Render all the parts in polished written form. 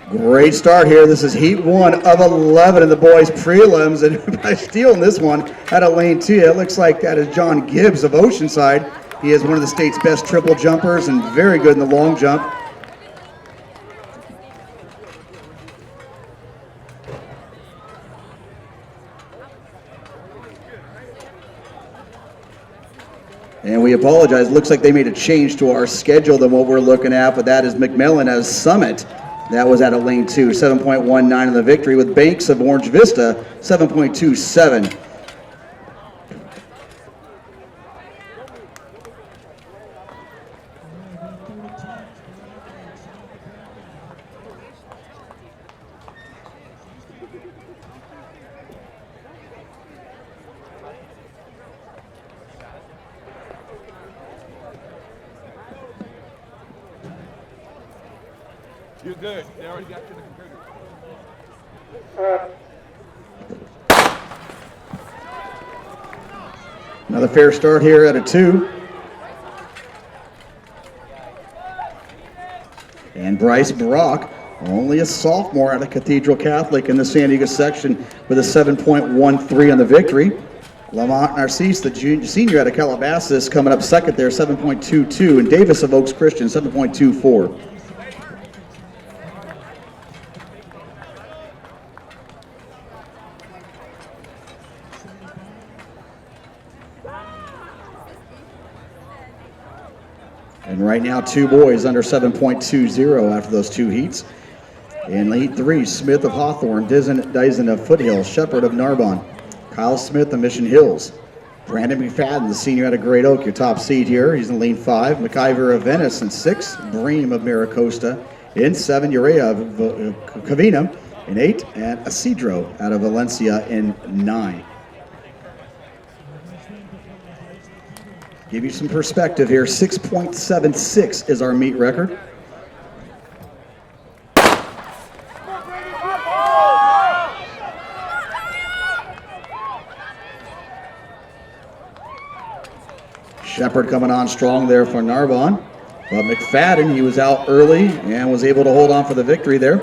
Great start here. This is heat 1 of 11 in the boys' prelims, and by stealing this one out of lane 2, it looks like that is John Gibbs of Oceanside. He is one of the state's best triple jumpers and very good in the long jump. And we apologize. Looks like they made a change to our schedule than what we're looking at, but that is McMillan as Summit. That was out of lane 2, 7.19 in the victory, with Banks of Orange Vista, 7.27. You're good. They already got you in the computer. Another fair start here at a 2. And Bryce Brock, only a sophomore out of Cathedral Catholic in the San Diego section with a 7.13 on the victory. Lamont Narcisse, the senior out of Calabasas, coming up second there, 7.22. And Davis of Oaks Christian, 7.24. And right now, 2 boys under 7.20 after those 2 heats. In heat 3, Smith of Hawthorne, Dyson of Foothill, Shepherd of Narbonne, Kyle Smith of Mission Hills, Brandon McFadden, the senior out of Great Oak, your top seed here. He's in lane 5. McIver of Venice in 6. Bream of Maricosta in 7. Urea of Covina in 8. And Isidro out of Valencia in 9. Give you some perspective here. 6.76 is our meet record. Shepherd coming on strong there for Narbonne. But McFadden, he was out early and was able to hold on for the victory there.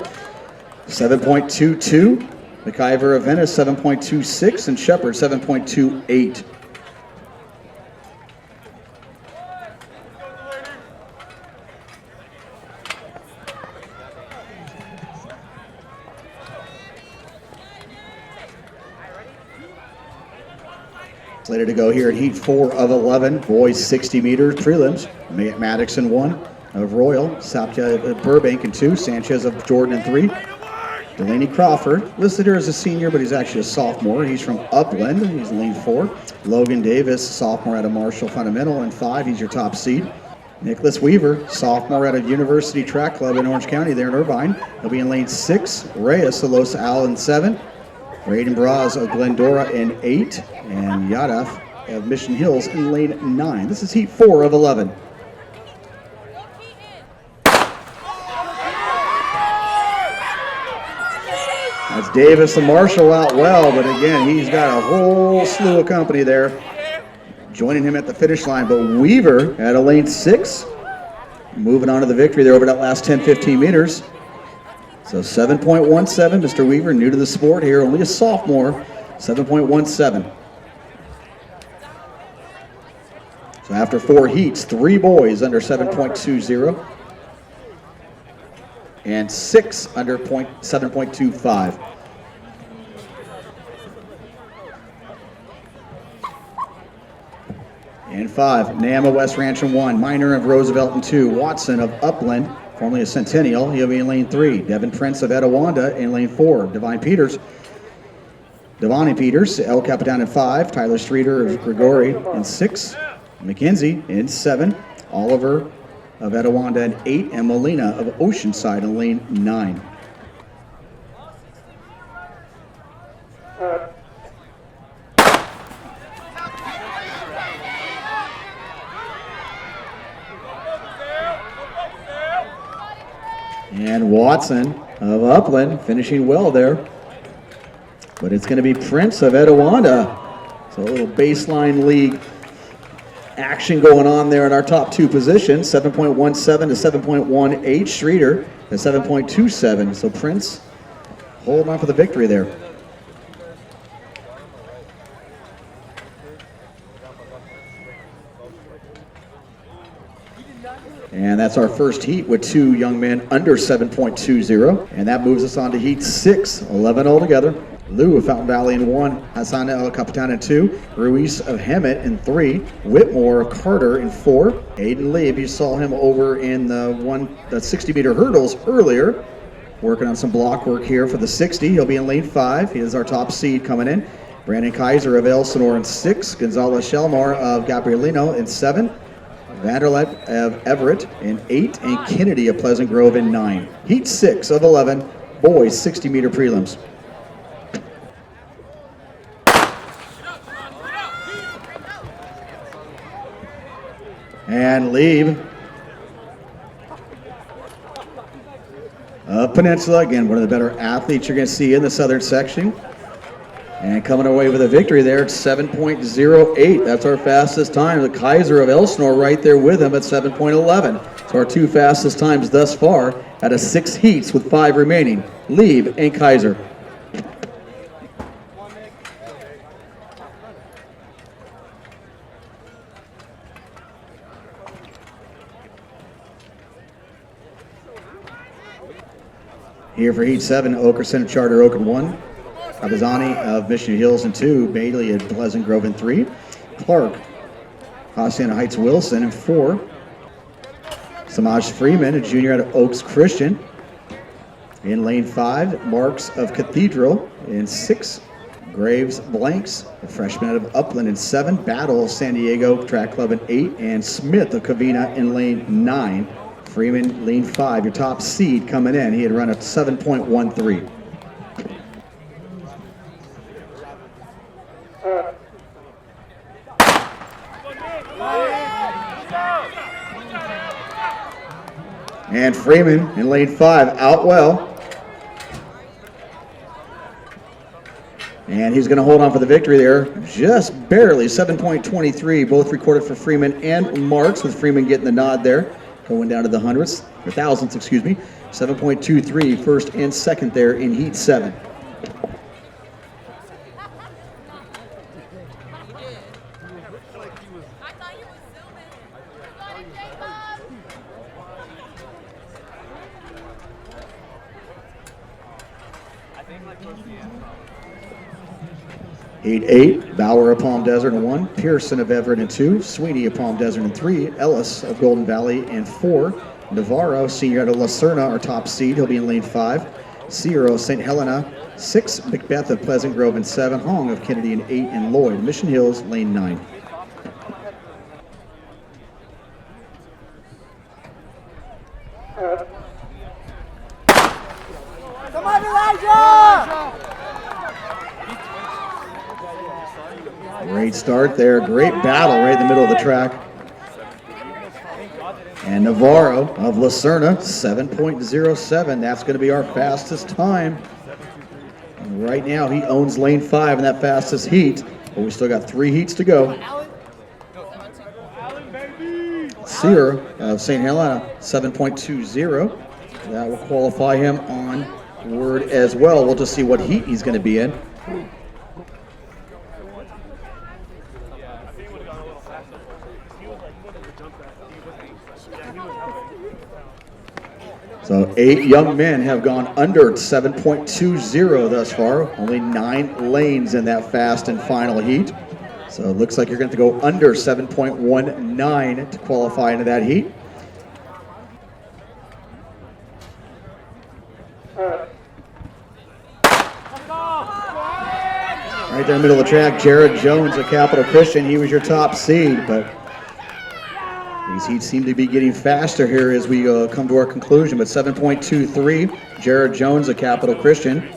7.22. McIver of Venice, 7.26. And Shepherd, 7.28. Later to go here at heat 4 of 11, boys 60 meters prelims. Maddox in 1 of Royal, Sapia of Burbank in 2, Sanchez of Jordan in 3. Delaney Crawford, listed here as a senior, but he's actually a sophomore. He's from Upland, he's in lane 4. Logan Davis, sophomore out of Marshall Fundamental in 5, he's your top seed. Nicholas Weaver, sophomore out of University Track Club in Orange County there in Irvine. He'll be in lane 6. Reyes of Los Al in 7. Braden Braz of Glendora in 8, and Yadaf of Mission Hills in lane 9. This is heat 4 of 11. That's Davis and Marshall out well, but again, he's got a whole slew of company there joining him at the finish line. But Weaver at a lane 6, moving on to the victory there over that last 10-15 meters. So 7.17, Mr. Weaver, new to the sport here, only a sophomore, 7.17. So after 4 heats, 3 boys under 7.20 and 6 under 7.25. And 5, Nam of West Ranch in 1, Minor of Roosevelt in 2, Watson of Upland, formerly a Centennial, he'll be in lane 3. Devin Prince of Etiwanda in lane 4. Devani Peters, El Capitan in 5. Tyler Streeter of Grigori in 6. McKenzie in 7. Oliver of Etiwanda in 8. And Molina of Oceanside in lane 9. And Watson of Upland finishing well there. But it's going to be Prince of Etiwanda. So a little baseline league action going on there in our top two positions. 7.17 to 7.18. Streeter at 7.27. So Prince holding on for the victory there. And that's our first heat with two young men under 7.20. And that moves us on to heat 6, 11 altogether. Lou of Fountain Valley in 1, Hassan El Capitan in 2, Ruiz of Hemet in 3, Whitmore of Carter in 4, Aiden Lieb, you saw him over in the 60-meter hurdles earlier, working on some block work here for the 60. He'll be in lane 5. He is our top seed coming in. Brandon Kaiser of Elsinore in 6, Gonzalez Shelmar of Gabrielino in 7, Vanderlet of Everett in 8, and Kennedy of Pleasant Grove in 9. Heat 6 of 11, boys 60-meter prelims. And Lieb of Peninsula, again, one of the better athletes you're going to see in the southern section. And coming away with a victory there at 7.08. That's our fastest time. The Kaiser of Elsinore right there with him at 7.11. So our two fastest times thus far out of 6 heats with 5 remaining. Lieb and Kaiser. Here for heat 7, Okerson of Charter Oak in 1. Abazani of Mission Hills in 2, Bailey of Pleasant Grove in 3, Clark, Hacienda Heights Wilson in 4, Samaj Freeman, a junior out of Oaks Christian. In lane 5, Marks of Cathedral in 6, Graves Blanks, a freshman out of Upland in 7, Battle of San Diego Track Club in 8, and Smith of Covina in lane 9. Freeman, lane 5, your top seed coming in. He had run at 7.13. And Freeman in lane 5 out well. And he's going to hold on for the victory there. Just barely, 7.23, both recorded for Freeman and Marks, with Freeman getting the nod there. Going down to the hundredths, or thousandths, excuse me. 7.23, first and second there in heat 7. Heat 8, Bauer of Palm Desert in 1, Pearson of Everett in 2, Sweeney of Palm Desert in 3, Ellis of Golden Valley in 4, Navarro, senior out of La Serna, our top seed, he'll be in lane 5, Ciro of St. Helena, 6, Macbeth of Pleasant Grove in 7, Hong of Kennedy in 8, and Lloyd, Mission Hills, lane 9. Come on, Elijah! Great start there, great battle right in the middle of the track. And Navarro of La Serna, 7.07. That's going to be our fastest time. And right now he owns lane 5 in that fastest heat, but we still got 3 heats to go. Sear of St. Helena, 7.20. That will qualify him onward as well. We'll just see what heat he's going to be in. So 8 young men have gone under 7.20 thus far. Only 9 lanes in that fast and final heat. So it looks like you're going to go under 7.19 to qualify into that heat. Right there in the middle of the track, Jared Jones of Capital Christian. He was your top seed, but these heats seem to be getting faster here as we come to our conclusion. But 7.23, Jared Jones of Capital Christian.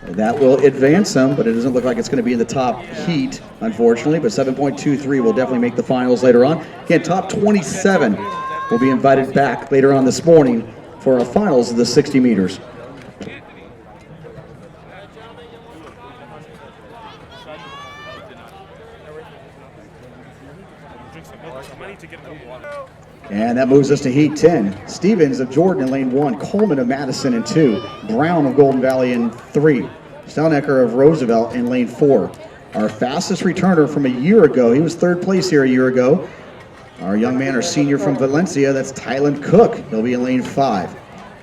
That will advance him, but it doesn't look like it's going to be in the top heat, unfortunately. But 7.23 will definitely make the finals later on. Again, top 27 will be invited back later on this morning for our finals of the 60 meters. And that moves us to Heat 10. Stevens of Jordan in lane 1, Coleman of Madison in 2, Brown of Golden Valley in 3, Staunecker of Roosevelt in lane 4. Our fastest returner from a year ago, he was third place here a year ago. Our young man, our senior from Valencia, that's Tylan Cook. He'll be in lane 5.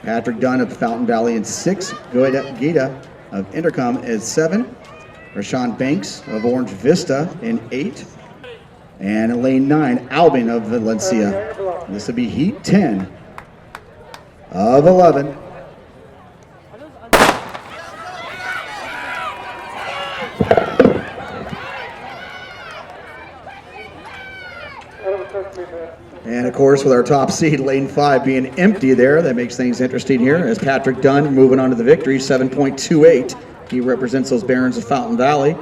Patrick Dunn of Fountain Valley in 6, Gita of Intercom in 7, Rashawn Banks of Orange Vista in 8, and in lane 9, Albin of Valencia. This will be Heat 10 of 11. And of course, with our top seed, lane 5 being empty there, that makes things interesting here as Patrick Dunn moving on to the victory, 7.28. He represents those Barons of Fountain Valley.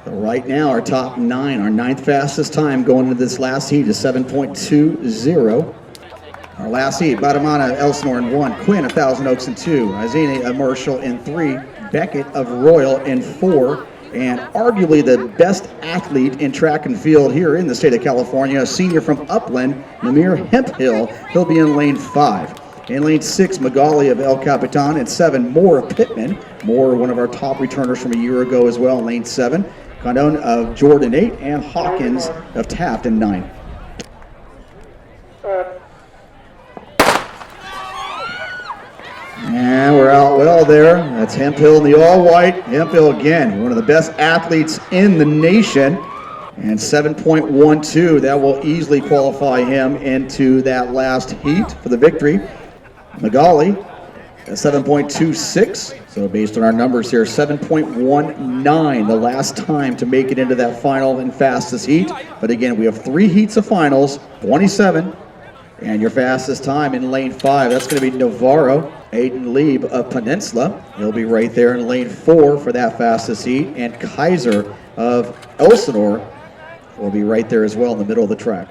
Right now, our top 9, our 9th fastest time going into this last heat is 7.20. Our last heat, Badamana Elsinore in 1, Quinn of Thousand Oaks in 2, Azine of Marshall in 3, Beckett of Royal in 4, and arguably the best athlete in track and field here in the state of California, a senior from Upland, Namir Hemphill. He'll be in lane 5. In lane 6, Magali of El Capitan. In 7, Moore of Pittman. Moore, one of our top returners from a year ago as well in lane 7. Condon of Jordan 8, and Hawkins of Taft in 9. And we're out well there. That's Hemphill in the all-white. Hemphill, again, one of the best athletes in the nation. And 7.12, that will easily qualify him into that last heat for the victory. Magali at 7.26. So based on our numbers here, 7.19, the last time to make it into that final and fastest heat. But again, we have 3 heats of finals, 27. And your fastest time in lane 5, that's going to be Navarro, Aiden Lieb of Peninsula. He'll be right there in lane 4 for that fastest heat. And Kaiser of Elsinore will be right there as well in the middle of the track.